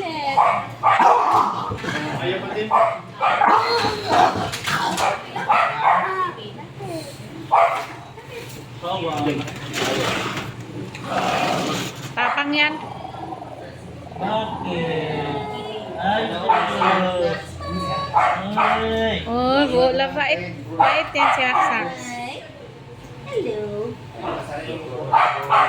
Bakit? Ayaw pa din. Tapang yan. Bakit? Ay, Diyos. Ay. Oh, wala bait. Bait yan si Aksa. Hi. Hello. Hi.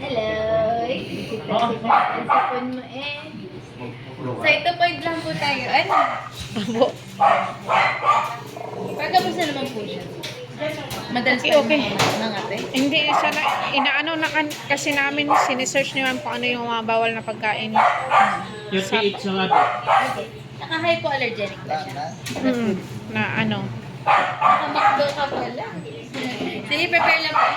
Hello. Ang sapon mo eh. Sa ito point lang po tayo. Ano? Abo. Pagkamusta naman po siya? Madalas Okay, pa okay. mga ate. Hindi, siya na, inaano na kasi namin, sinesearch naman po ano yung mga bawal na pagkain. Yung PH na nga. Naka-hypoallergenic ba siya? Na ano. Naka-McDo ka pala. Sige, prepare lang po.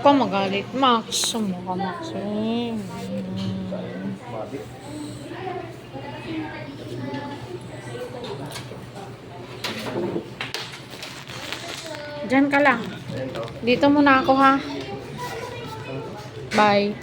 Huwag ka magalit, Max. Sumukha, Max. Diyan ka lang. Dito muna ako, ha? Bye.